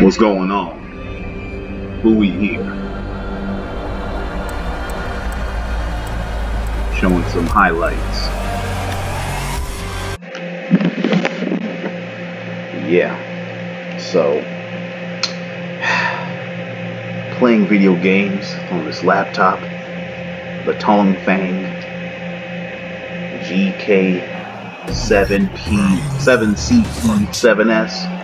What's going on? Who we here? Showing some highlights. Yeah. So, playing video games on this laptop, the Tongfang GK7CP7S.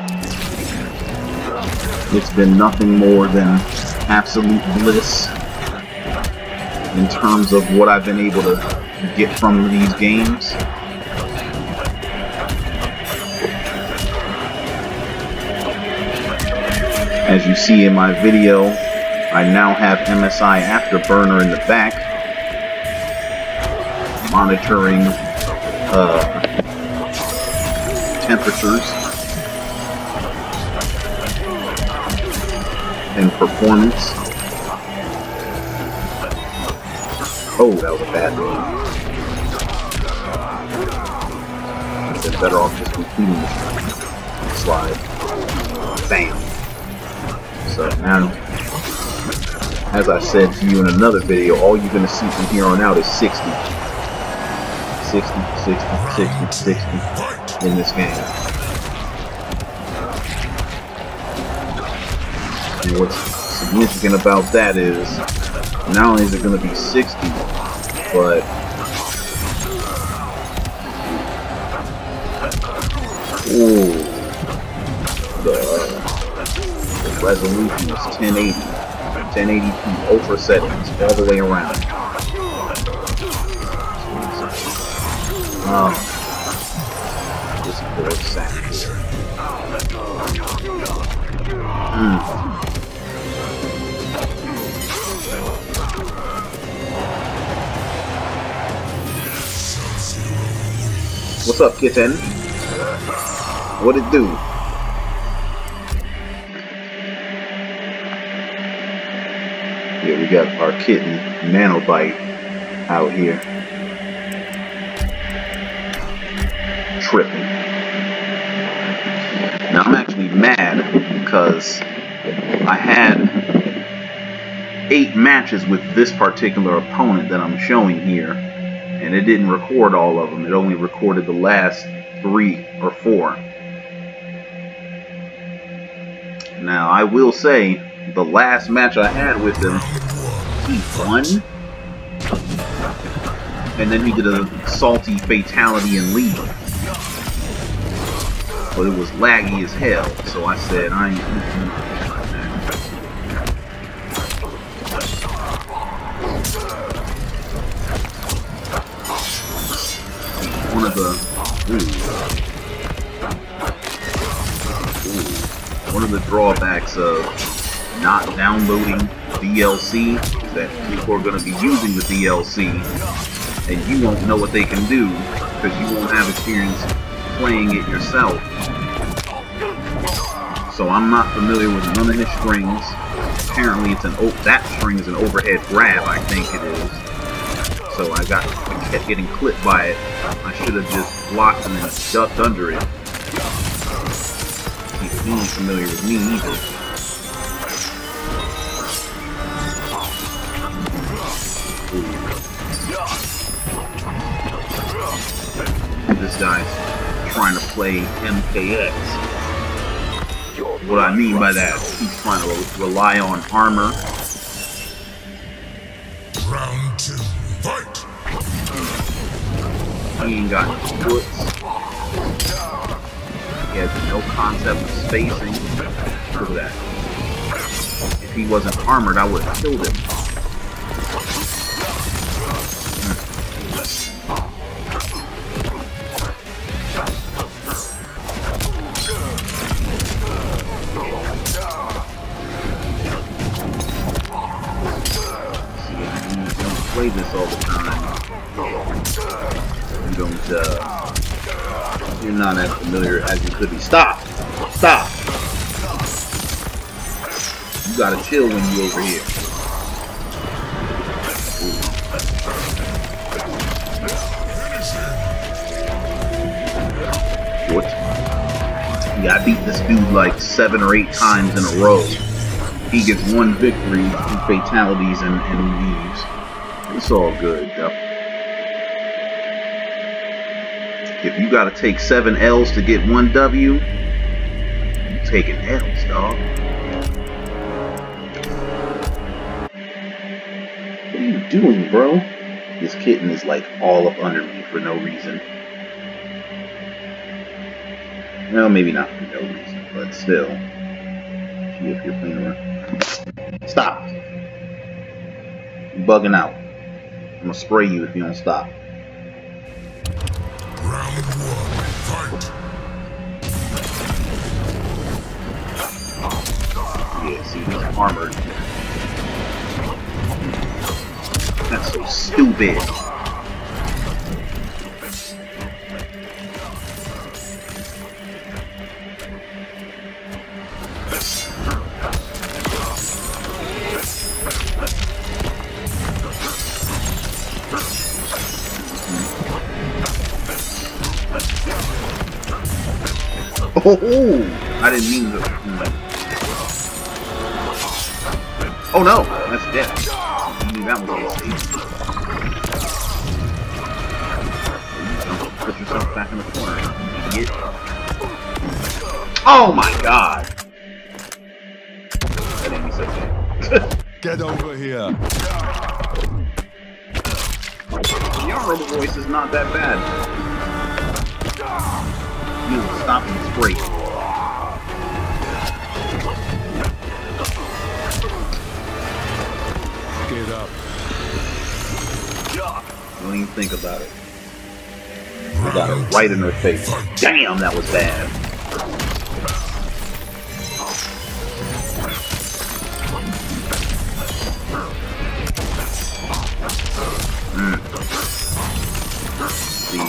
It's been nothing more than absolute bliss in terms of what I've been able to get from these games. As you see in my video, I now have MSI Afterburner in the back, monitoring temperatures and performance. Oh, that was a bad one. I've been better off just completing the slide. Bam. So now, as I said to you in another video, all you're going to see from here on out is 60. 60, 60, 60, 60 in this game. And what's significant about that is, not only is it going to be 60, but the resolution is 1080, 1080p ultra settings all the way around. This board savage. What's up, kitten? What it do? Yeah, we got our kitten, Nanobite, out here. Tripping. Now, I'm actually mad because I had 8 matches with this particular opponent that I'm showing here, and it didn't record all of them. It only recorded the last 3 or 4. Now, I will say, the last match I had with him, he won, and then he did a salty fatality and leave. But it was laggy as hell, so I said, I ain't one of the drawbacks of not downloading DLC is that people are going to be using the DLC and you won't know what they can do because you won't have experience playing it yourself. So I'm not familiar with none of his strings. Apparently it's that string is an overhead grab, I think it is. So I kept getting clipped by it. I should have just blocked and then ducked under it. He ain't familiar with me either. This guy's trying to play MKX. What I mean by that, he's trying to rely on armor. Round 2, fight! He ain't got foots. He has no concept of spacing. Look at that. If he wasn't armored, I would have killed him. Play this all the time. You don't, you're not as familiar as you could be. Stop! Stop! You gotta chill when you over here. What? He me. I beat this dude like 7 or 8 times in a row. He gets 1 victory through fatalities and leaves. It's all good, though. If you gotta take 7 L's to get 1 W, you taking L's, dog. What are you doing, bro? This kitten is like all up under me for no reason. Well, maybe not for no reason, but still. See if you're playing around. Stop! You're bugging out. I'm gonna spray you if you don't stop. Round 1, fight! Yeah, see, he's armored. That's so stupid. Oh, I didn't mean to. Oh no, that's death. I knew that was a mistake. Put yourself back in the corner, idiot. Oh my god! That didn't be so bad. Get over here. The honorable voice is not that bad. You will stop and spray. Get up. Don't even think about it. I got it right in her face. Damn, that was bad. See,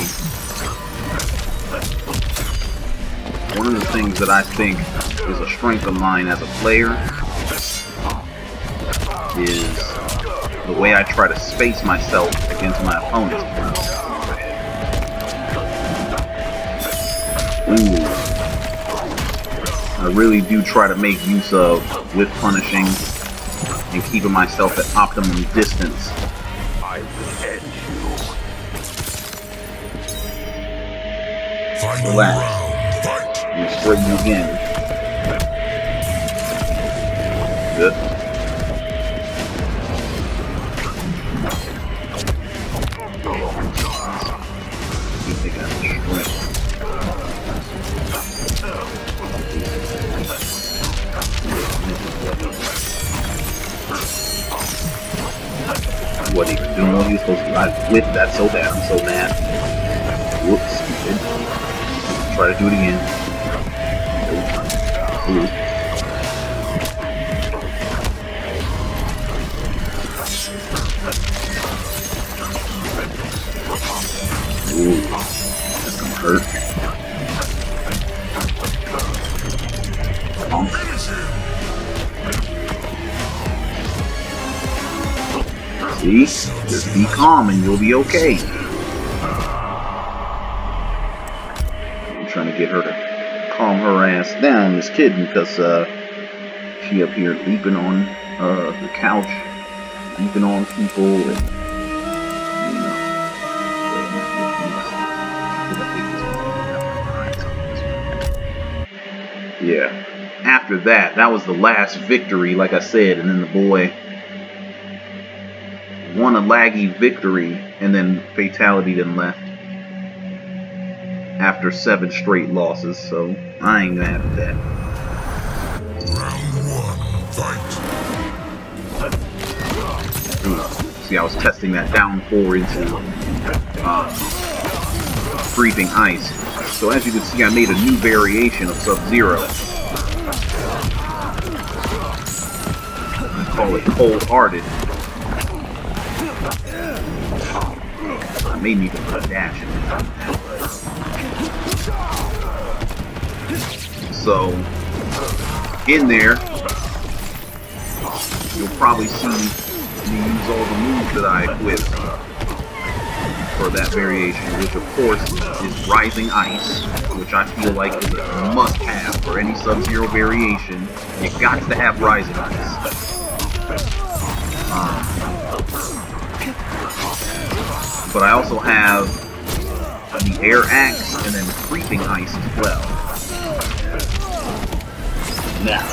one of the things that I think is a strength of mine as a player is the way I try to space myself against my opponents. Ooh. I really do try to make use of whip punishing and keeping myself at optimum distance. I will end you. Final Relax. round, fight! I'm gonna spray you again. Good. What even doing? What are you supposed to do? I whipped that so bad. I'm so mad. Whoops, stupid. Try to do it again. Ooh. Ooh. That's gonna hurt. See? Just be calm and you'll be okay. I'm trying to get her to calm her ass down, this kitten, because she up here leaping on the couch, leaping on people, and you know. Yeah. After that was the last victory, like I said, and then the boy won a laggy victory, and then fatality then left after 7 straight losses, so I ain't mad at that. Round 1, fight! See, I was testing that down 4 into freezing ice. So as you can see, I made a new variation of Sub-Zero. I call it Cold-Hearted. I made me put a dash in it. So, in there, you'll probably see me use all the moves that I equipped. for that variation, which of course is Rising Ice, which I feel like is a must-have for any Sub-Zero variation. You got to have Rising Ice. But I also have the Air Axe and then Creeping Ice as well. Now,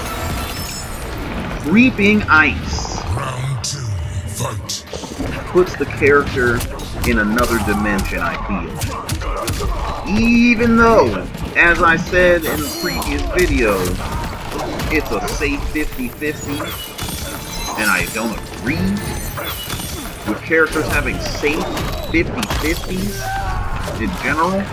Creeping Ice Round 2, fight. puts the character in another dimension, I feel. Even though, as I said in the previous video, it's a safe 50-50, and I don't agree with characters having safe 50-50s in general.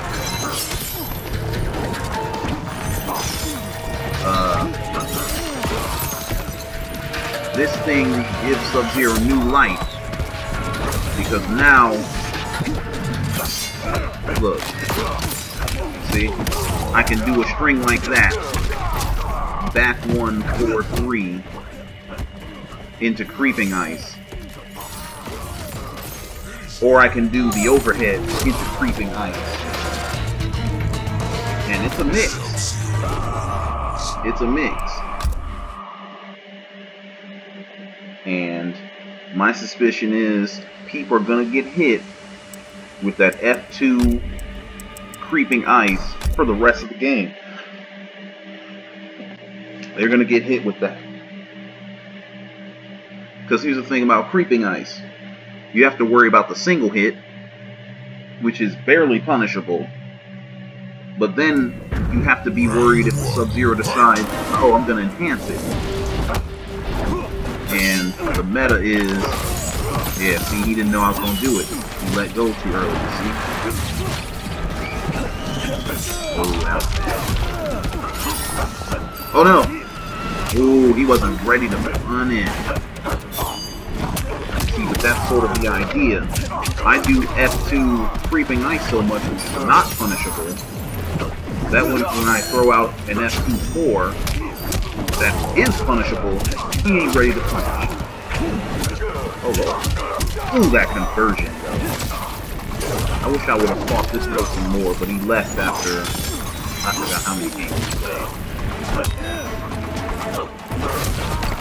This thing gives Sub-Zero new life, because now, look, see, I can do a string like that, back 1, 4, 3, into Creeping Ice, or I can do the overhead into Creeping Ice, and it's a mix. It's a mix. And my suspicion is people are gonna get hit with that F2 Creeping Ice for the rest of the game. They're gonna get hit with that. Because here's the thing about Creeping Ice. You have to worry about the single hit, which is barely punishable. But then you have to be worried if Sub-Zero decides, oh, I'm gonna enhance it. And the meta is, yeah, see, he didn't know I was going to do it. He let go too early, see? Oh, that was bad. Oh, no! Oh, he wasn't ready to run in. See, but that's sort of the idea. I do F2 Creeping Ice so much it's not punishable, that when I throw out an F2-4, that is punishable, he ain't ready to punish. Oh lord. Ooh, that conversion though. I wish I would have fought this person more, but he left after I forgot how many games he played.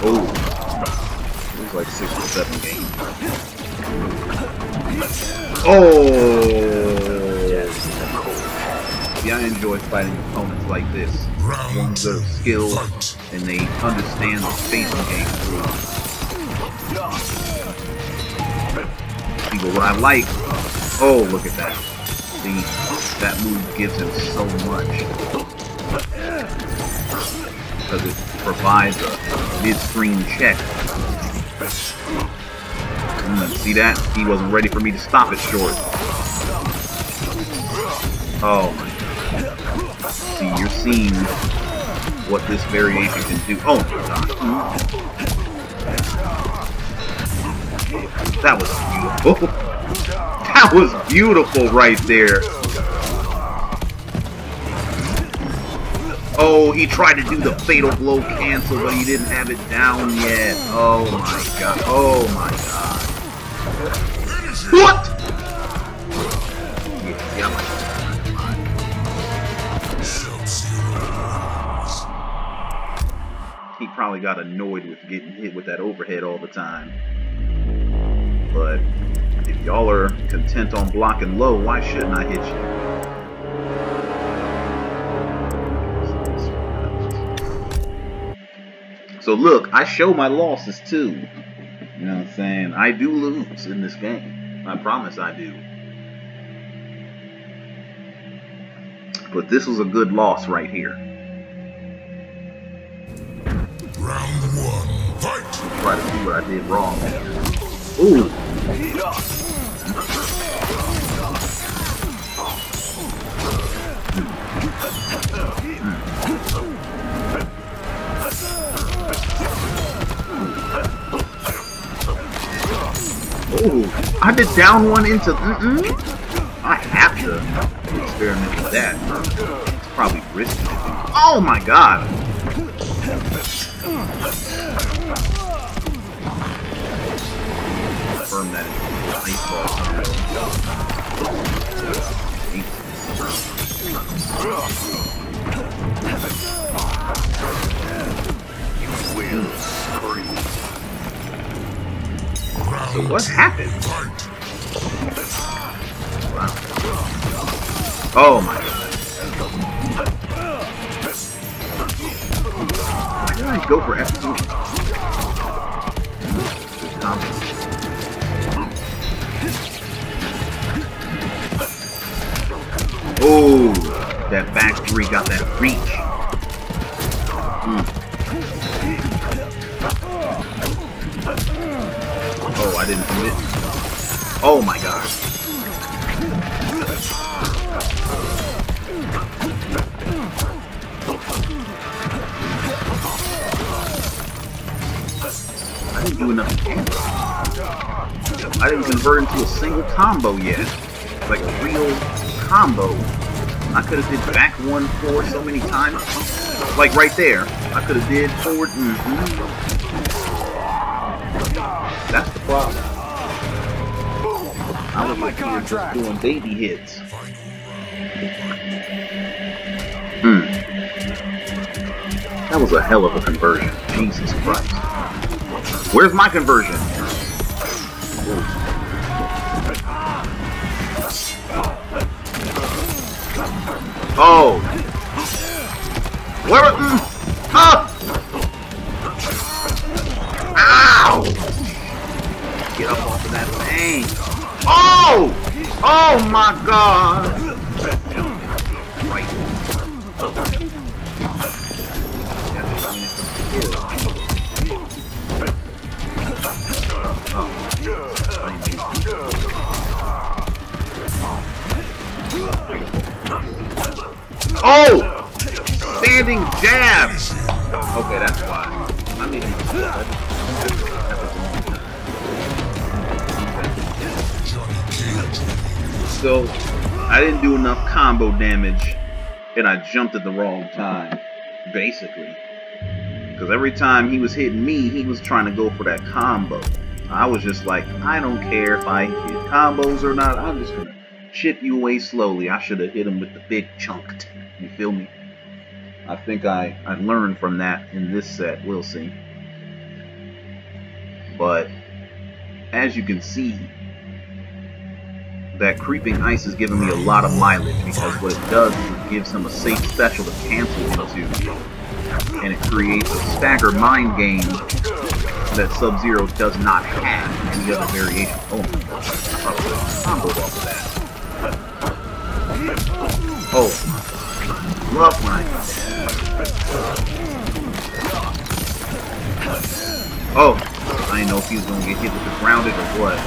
Oh. It was like 6 or 7 games. Oh! Yeah, I enjoy fighting opponents like this. Ones that are skilled and they understand the spacing game. See, but what I like, oh, look at that. See, that move gives him so much. Because it provides a mid-screen check. See that? He wasn't ready for me to stop it short. Oh my god. See, you're seeing what this variation can do. Oh my god. That was beautiful. That was beautiful right there. Oh, he tried to do the fatal blow cancel, but he didn't have it down yet. Oh my god. Oh my god. What? Yeah, I'm like, he probably got annoyed with getting hit with that overhead all the time. But if y'all are content on blocking low, why shouldn't I hit you? So look, I show my losses too. You know what I'm saying? I do lose in this game. I promise I do. But this was a good loss right here. Round 1, fight! Let's try to see what I did wrong. Ooh! Ooh! I did down one into I have to experiment with that. It's probably risky. Oh my god! Confirm that it's ice ball. So what happened? Wow. Oh my god. Why did I go for F2? Oh, that back three got that reach. Oh, I didn't do it. Oh my god. I didn't do enough damage. I didn't convert into a single combo yet. Like a real combo. I could have did back 1-4 so many times. Like right there. I could have did forward. That's the problem. I was like here just doing baby hits. That was a hell of a conversion. Jesus Christ. Where's my conversion? Oh! Where? Ah! Ow! Get up off of that thing! Oh! Oh my god! Right. Oh! Standing jab! Okay, that's why. I need So, I didn't do enough combo damage, and I jumped at the wrong time, basically. Because every time he was hitting me, he was trying to go for that combo. I was just like, I don't care if I hit combos or not, I'm just gonna chip you away slowly. I should have hit him with the big chunk. You feel me? I think I learned from that in this set. We'll see. But as you can see, that creeping ice is giving me a lot of mileage, because what it does is it gives him a safe special to cancel into, and it creates a stagger mind game that Sub-Zero does not have in any other variation. Oh my god, I probably comboed off of that. Oh, love when I do that. Oh, I didn't know if he was going to get hit with the grounded or what.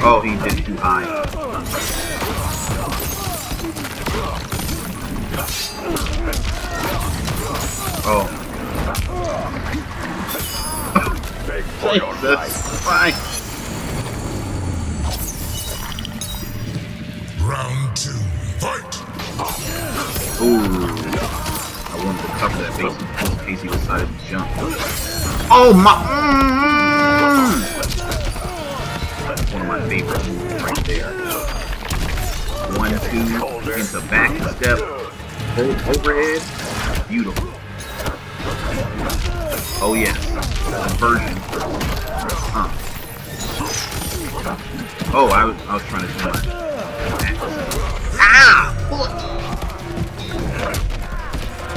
Oh, he did too high. Oh. That's fine. Round 2, fight! Ooh. I wanted to cover that base in case he decided to jump. Oh my! One of my favorite moves right there. 1-2 into back step, overhead, beautiful. Oh yes, conversion. Oh, I was trying to do my foot.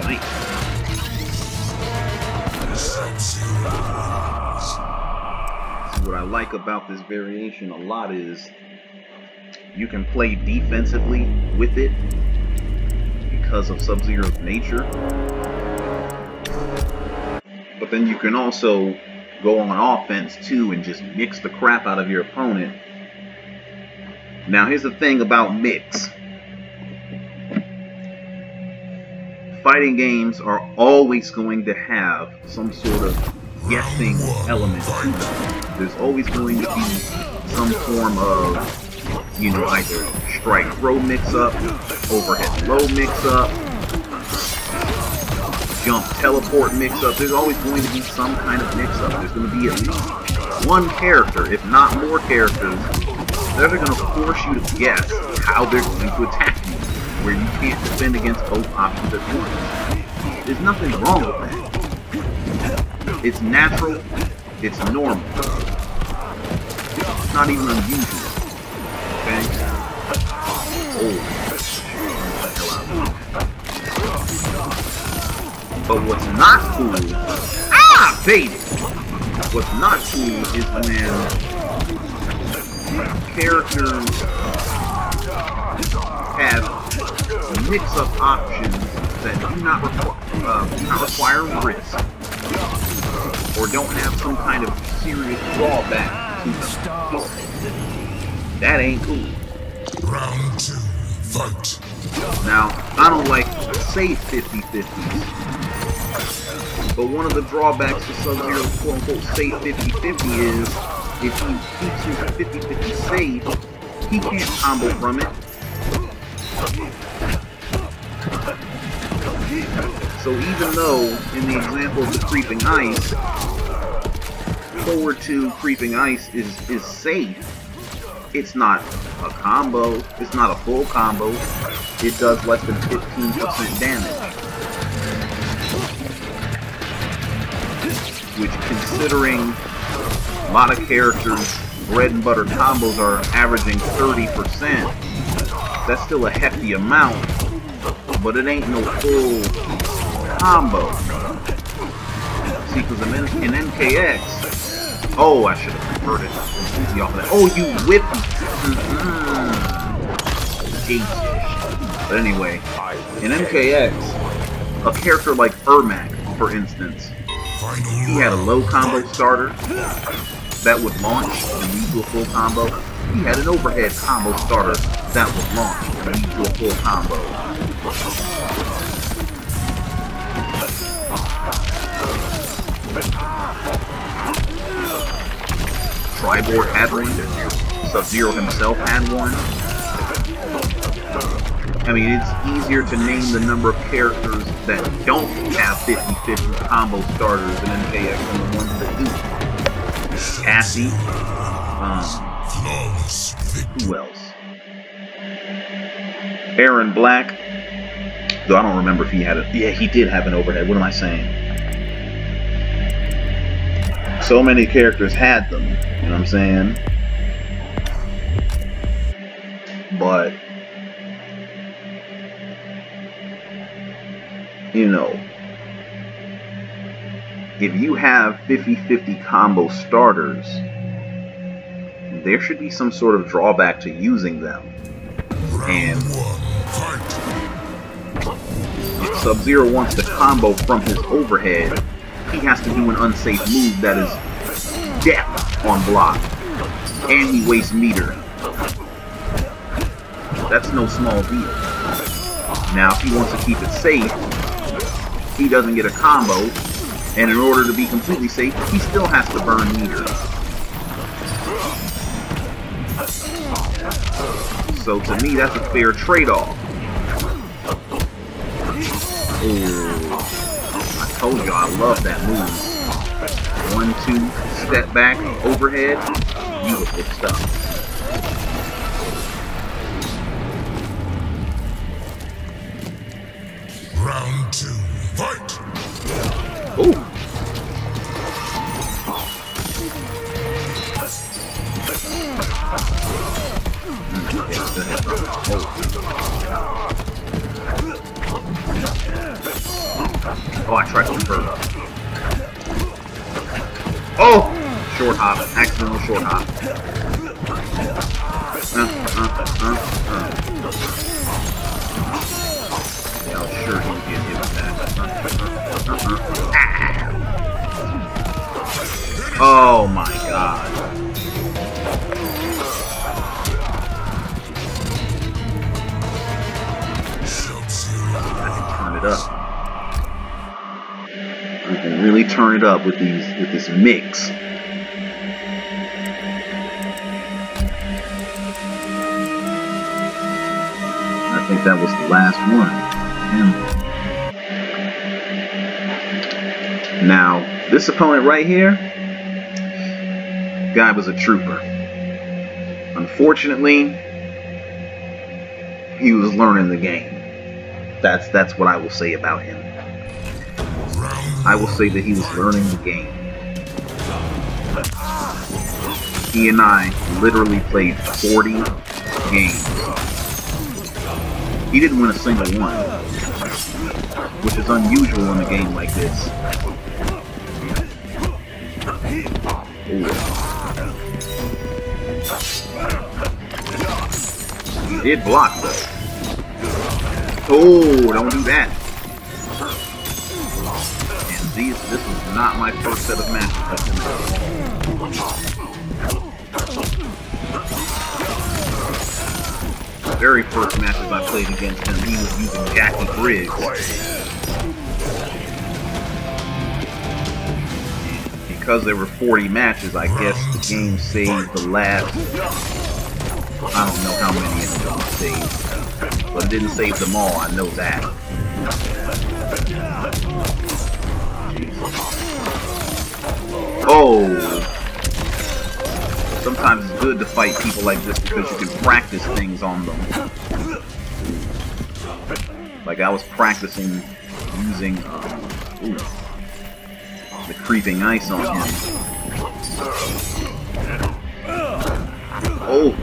Nice. What I like about this variation a lot is you can play defensively with it because of Sub-Zero's nature, but then you can also go on offense too and just mix the crap out of your opponent. Now here's the thing about mix. Fighting games are always going to have some sort of guessing element to them. There's always going to be some form of you know, either strike throw mix-up, overhead low mix-up, jump teleport mix-up. There's always going to be some kind of mix-up. There's going to be at least one character, if not more characters, that are going to force you to guess how they're going to attack you, where you can't defend against both options at once. There's nothing wrong with that. It's natural. It's normal. It's not even unusual. Okay? Oh. But what's not cool... Ah! Baby! What's not cool is when characters have mix-up options that do not require risk, or don't have some kind of serious drawback to them. That ain't cool. Round 2, fight. Now, I don't like to say 50-50s, but one of the drawbacks to Sub-Zero quote-unquote say 50-50 is if he keeps his 50-50 safe, he can't combo from it. So even though, in the example of the Creeping Ice, forward 2 Creeping Ice is safe, it's not a combo, it's not a full combo, it does less than 15% damage. Which, considering a lot of characters' bread and butter combos are averaging 30%, that's still a hefty amount, but it ain't no full combo. See, because in MKX, oh, I should have converted completely off of that. Oh, you whippy! But anyway, in MKX, a character like Ermac, for instance, he had a low combo starter that would launch and lead to a full combo. He had an overhead combo starter that would launch and lead to a full combo. Triboard had one. Sub-Zero himself had one. I mean, it's easier to name the number of characters that don't have 50-50 combo starters in MKX than the ones that do. Cassie. Who else? Aaron Black. Though I don't remember if he had it. Yeah, he did have an overhead. What am I saying? So many characters had them. You know what I'm saying? But, you know, if you have 50-50 combo starters, there should be some sort of drawback to using them. And if Sub-Zero wants to combo from his overhead, he has to do an unsafe move that is death on block, and he wastes meter. That's no small deal. Now, if he wants to keep it safe, he doesn't get a combo, and in order to be completely safe, he still has to burn meter. So to me, that's a fair trade-off. I told you I love that move. 1-2, step back, overhead, beautiful stuff. Round 2, fight! Ooh! Oh, I tried to convert. Oh! Short hop. Accidental short hop. Yeah, I was sure he would get hit with that. Oh my god. I can turn it up. We can really turn it up with this mix. think that was the last one. Yeah. Now, this opponent right here, guy was a trooper. Unfortunately, he was learning the game. That's what I will say about him. I will say that he was learning the game. He and I literally played 40 games. He didn't win a single one, which is unusual in a game like this. Ooh. He did block though. Oh, don't do that. And this was not my first set of matches. The very first matches I played against him, he was using Jackie Briggs. Because there were 40 matches, I guess the game saved the last, I don't know how many of them it saved, but it didn't save them all, I know that. Oh! Sometimes it's good to fight people like this because you can practice things on them. Like I was practicing using the creeping ice on him. Oh!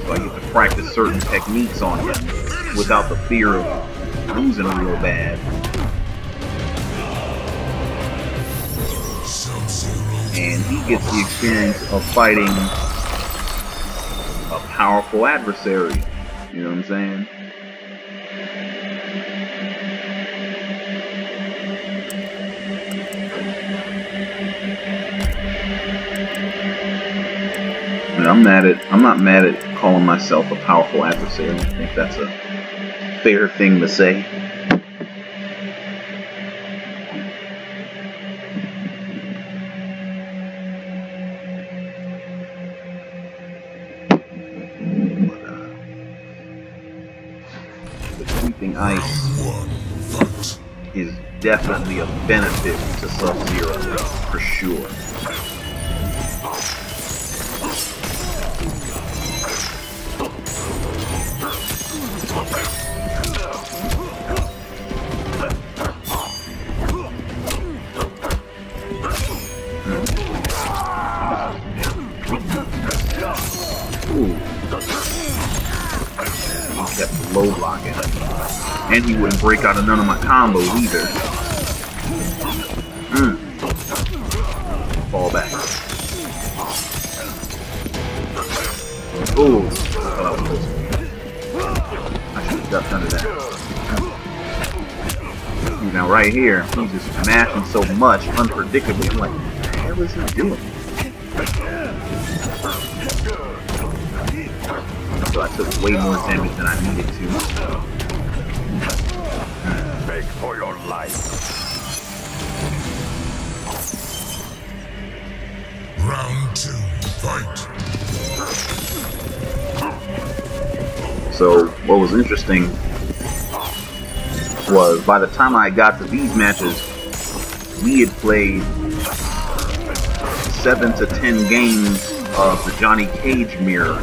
So I get to practice certain techniques on him without the fear of losing real bad. And he gets the experience of fighting a powerful adversary. You know what I'm saying? And I'm not mad at calling myself a powerful adversary. I think that's a fair thing to say. Ice is definitely a benefit to Sub-Zero, for sure. Ooh. He kept low blocking. And he wouldn't break out of none of my combos either. Fall back. Oh, I should have ducked under that. Now right here, he's just mashing so much unpredictably. I'm like, what the hell is he doing? So I took way more damage than I needed to. For your life. Round 2, fight. So what was interesting was by the time I got to these matches, we had played 7 to 10 games of the Johnny Cage mirror.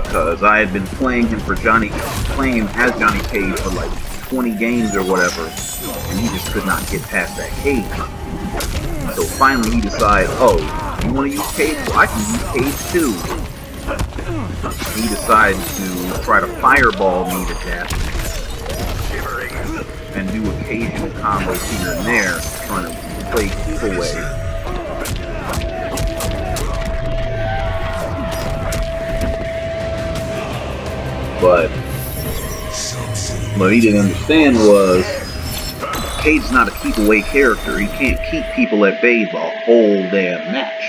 Because I had been playing him as Johnny Cage for like 20 games or whatever, and he just could not get past that cage. So finally he decided, oh, you want to use Cage? Well, I can use Cage too. He decided to try to fireball me to death and do occasional combos here and there, trying to play people away. But what he didn't understand was Cage's not a keep-away character. He can't keep people at bay the whole damn match.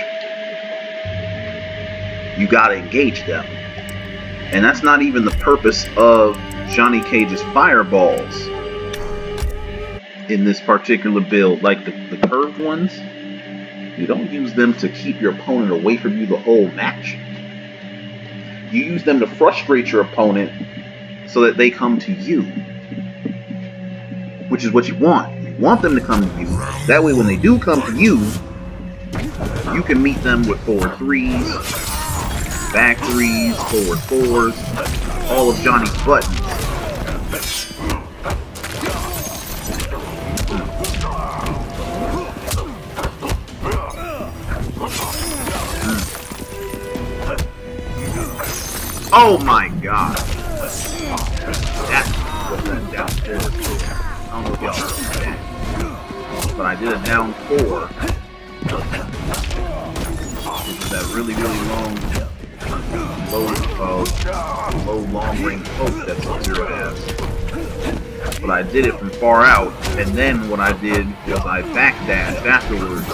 You gotta engage them. And that's not even the purpose of Johnny Cage's fireballs. in this particular build, like the curved ones, you don't use them to keep your opponent away from you the whole match. You use them to frustrate your opponent so that they come to you, which is what you want. You want them to come to you. That way when they do come to you, you can meet them with forward threes, back threes, forward fours, all of Johnny's buttons. Oh my god! That's what that down forward is. I don't know if y'all heard that. But I did a down four. Which is that really, really long, low long range poke that Sub-Zero has. But I did it from far out, and then what I did was I backdashed afterwards.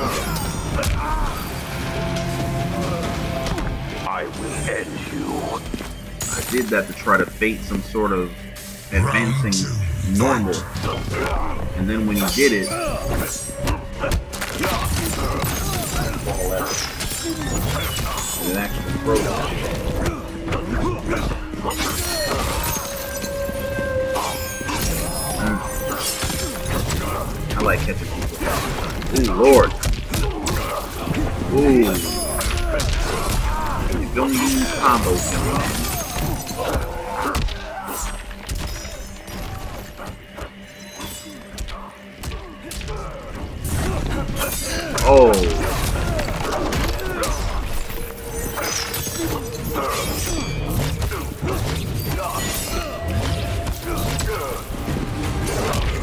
I will end you. I did that to try to bait some sort of advancing normal. And then when he did it, it actually broke. I like catching people. Ooh, Lord. Ooh. You don't use combos, man. Oh.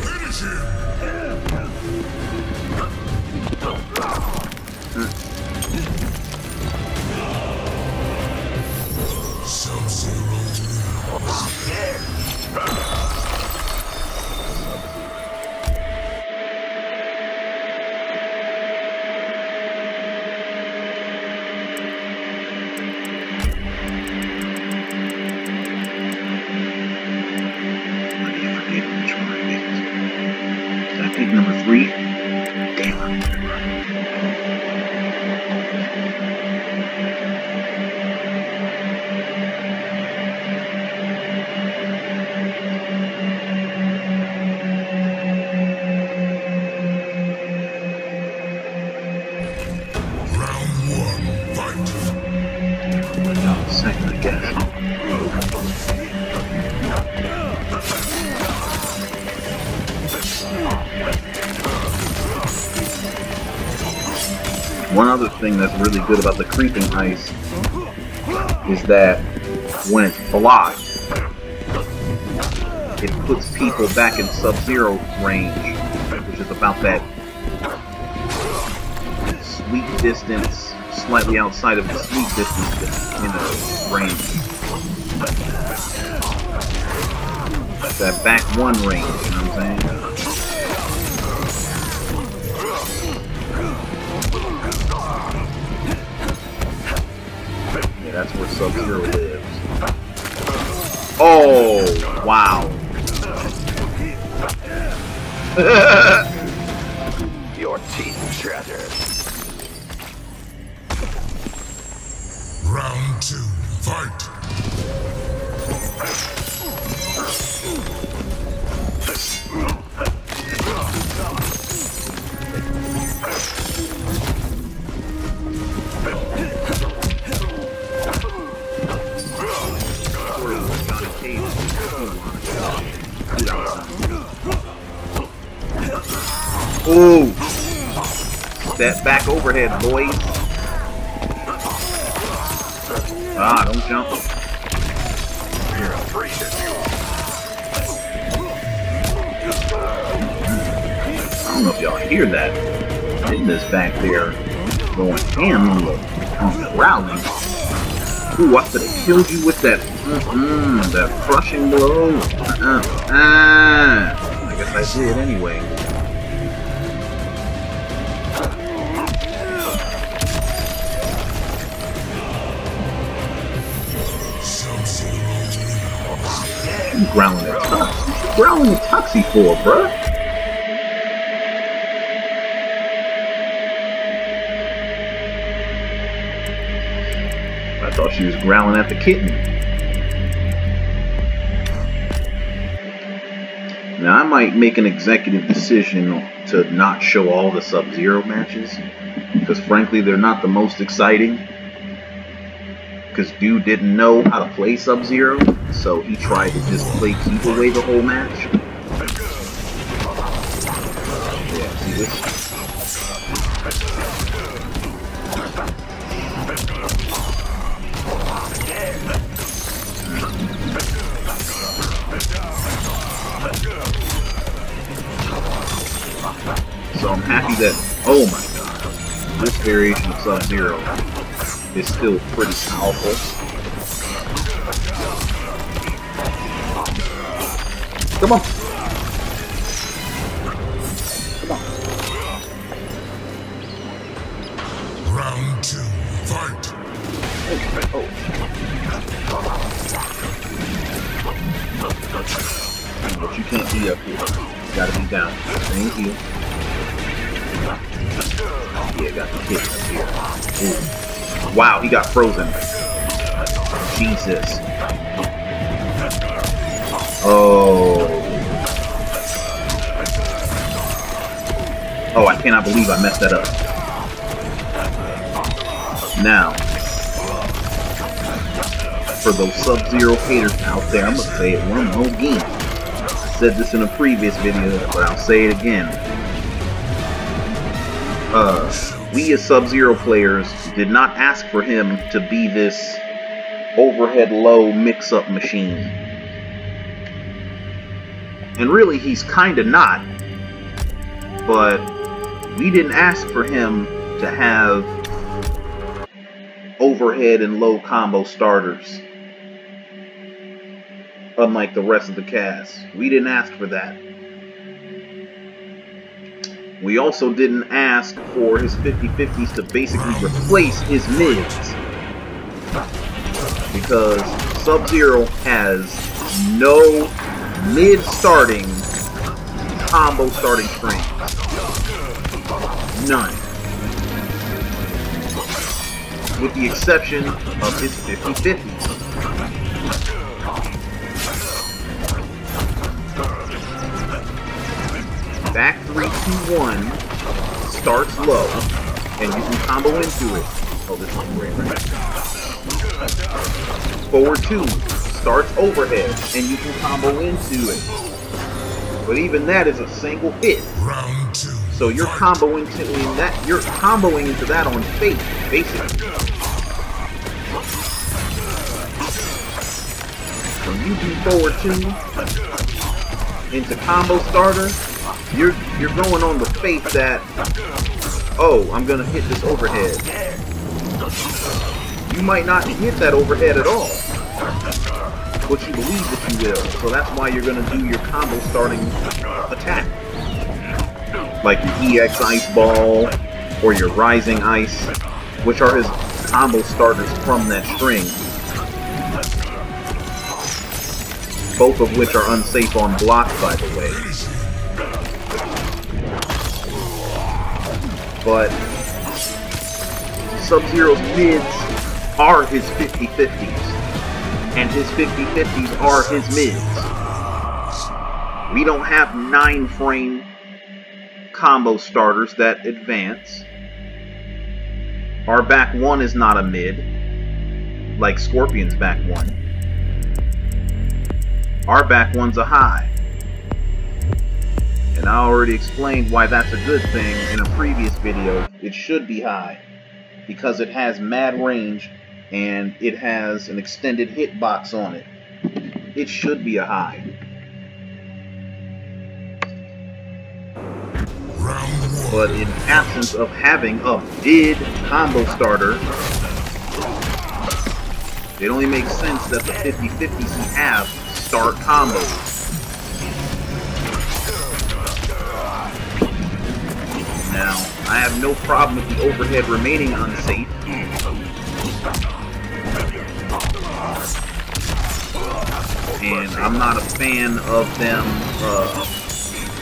Finish him. Sub-Zero. Pick number 3. Damn, I remember. Round 1, fight. Second, I guess. One other thing that's really good about the creeping ice is that when it's blocked, it puts people back in Sub-Zero range, which is about that sweet distance, slightly outside of the sweet distance, range. That back 1 range, you know what I'm saying? That's where Sub-Zero lives. Oh, wow. Your teeth shattered. Round 2, fight. Ooh! That back overhead, boys. Ah, don't jump. I don't know if y'all hear that. Fitness back there going ham on the growling. Ooh, I could have killed you with that, that crushing blow. I guess I did anyway. You growling at Tuxie for, bruh? Thought she was growling at the kitten. Now, I might make an executive decision to not show all the Sub-Zero matches, because frankly, they're not the most exciting. Because dude didn't know how to play Sub-Zero, so he tried to just play keep away the whole match. Yeah, see this? So I'm happy that, oh my god, this variation of Sub-Zero is still pretty powerful. Come on. Come on. Round 2, fight! Oh. But you can't be up here. You gotta be down. Thank you. Yeah, got the kick up here. Ooh. Wow, he got frozen. Jesus. Oh. Oh, I cannot believe I messed that up. Now, for those Sub-Zero haters out there, I'm gonna say it one more again. I said this in a previous video, but I'll say it again. We as Sub-Zero players did not ask for him to be this overhead low mix-up machine. And really, he's kinda not. But we didn't ask for him to have overhead and low combo starters. Unlike the rest of the cast. We didn't ask for that. We also didn't ask for his 50-50s to basically replace his mids. Because Sub-Zero has no mid-starting combo starting strings. None. With the exception of his 50-50s. Back 3-2-1 starts low, and you can combo into it. Oh, this is great, right? Forward 2 starts overhead, and you can combo into it. But even that is a single hit. So you're comboing into that on faith, basically. When you do forward 2 into combo starter, you're going on the faith that, oh, I'm gonna hit this overhead. You might not hit that overhead at all, but you believe that you will. So that's why you're gonna do your combo starting attack, like your EX Ice Ball or your Rising Ice, which are his combo starters from that string. Both of which are unsafe on blocks, by the way. But Sub-Zero's mids are his 50-50s. And his 50-50s are his mids. We don't have 9-frame combo starters that advance. Our back 1 is not a mid, like Scorpion's back 1. Our back 1's a high. And I already explained why that's a good thing in a previous video. It should be high, because it has mad range and it has an extended hitbox on it. It should be a high. But in absence of having a mid combo starter, it only makes sense that the 50-50s we have start combos. Now, I have no problem with the overhead remaining unsafe. And I'm not a fan of them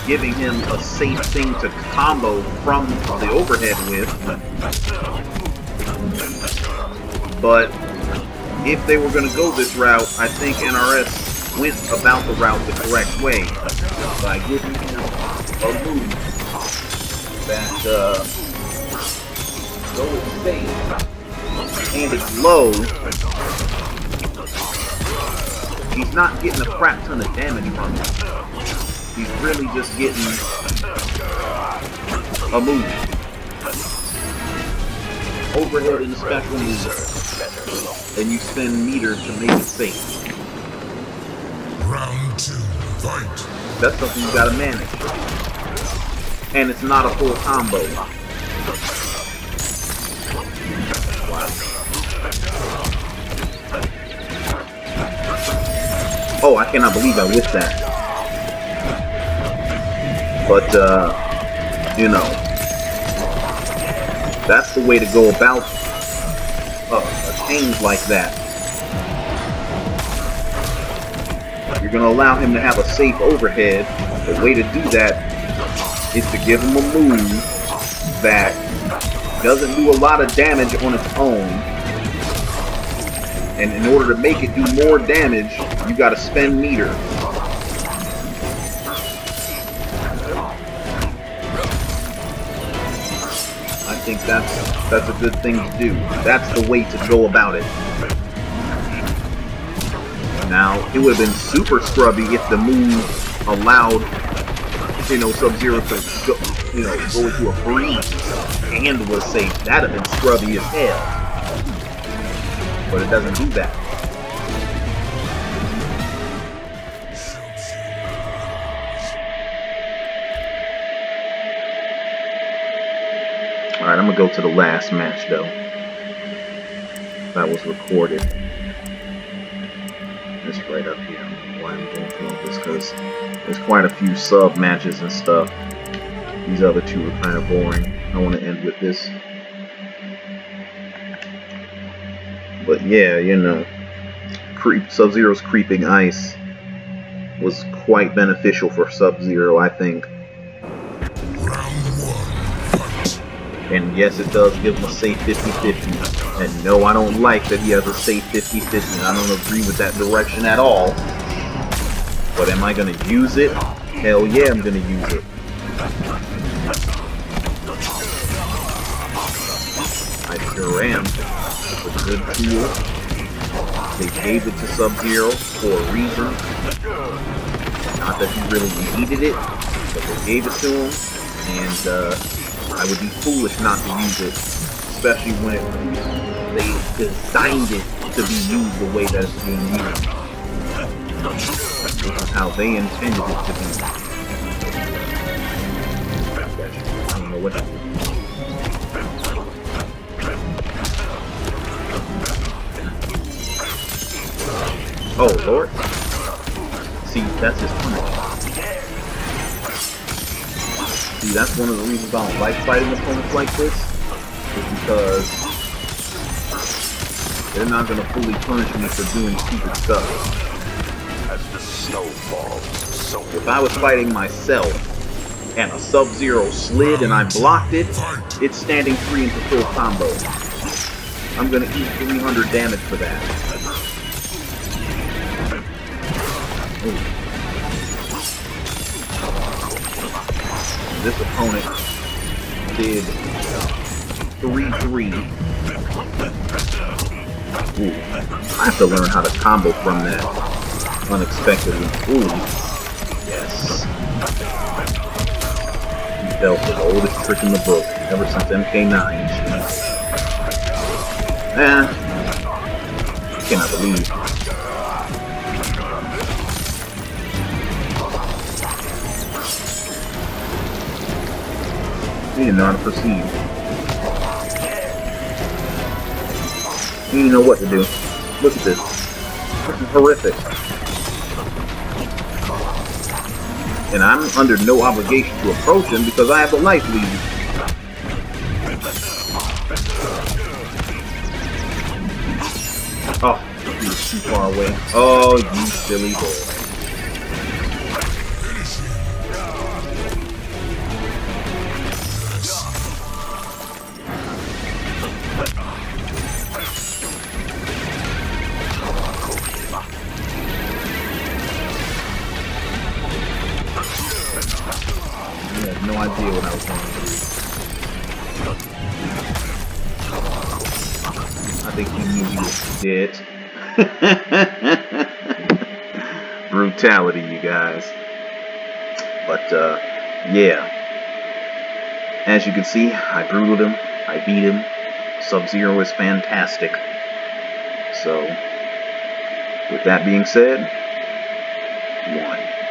giving him a safe thing to combo from the overhead with. But if they were going to go this route, I think NRS went about the route the correct way by giving you a move that though it's safe and it's low, he's not getting a crap ton of damage from it. He's really just getting a move. Overhead in a special move, and you spend meter to make it safe. Round 2, fight. That's something you gotta manage. And it's not a full combo. Wow. Oh, I cannot believe I whiffed that. But, you know, that's the way to go about a change like that. You're going to allow him to have a safe overhead. The way to do that is to give him a move that doesn't do a lot of damage on its own. And in order to make it do more damage, you got to spend meter. I think that's a good thing to do. That's the way to go about it. Now, it would have been super scrubby if the move allowed, you know, Sub-Zero to go, you know, go into a freeze and was safe. That'd have been scrubby as hell. But it doesn't do that. Alright, I'm gonna go to the last match though. That was recorded. It's right up here. I don't know why I'm going through all this, because there's quite a few sub matches and stuff. These other two are kind of boring. I want to end with this. But yeah, you know, Sub-Zero's creeping ice was quite beneficial for Sub-Zero, I think. And yes, it does give him a safe 50-50. And no, I don't like that he has a safe 50-50. I don't agree with that direction at all. But am I going to use it? Hell yeah, I'm going to use it. I sure am. It's a good tool. They gave it to Sub-Zero for a reason. Not that he really needed it, but they gave it to him. And, I would be foolish not to use it, especially when they designed it to be used the way that it's being used. This is how they intended it to be. I don't know what to do. Oh, Lord. See, that's his punch. See, that's one of the reasons I don't like fighting opponents like this, is because they're not going to fully punish me for doing stupid stuff. As the snow falls, so if I was fighting myself and a Sub-Zero slid and I blocked it, it's standing 3 into full combo. I'm going to eat 300 damage for that. Ooh. This opponent did 3-3. Ooh. I have to learn how to combo from that unexpectedly. Ooh. Yes. He fell for the oldest trick in the book, ever since MK9. I cannot believe. He didn't know how to proceed. He didn't know what to do. Look at this. This is horrific. And I'm under no obligation to approach him because I have the life lead. Oh, he was too far away. Oh, you silly boy. idea what I was going to do. I think he knew he was dead. Brutality, you guys. But, yeah. As you can see, I brutaled him. I beat him. Sub-Zero is fantastic. So, with that being said, 1.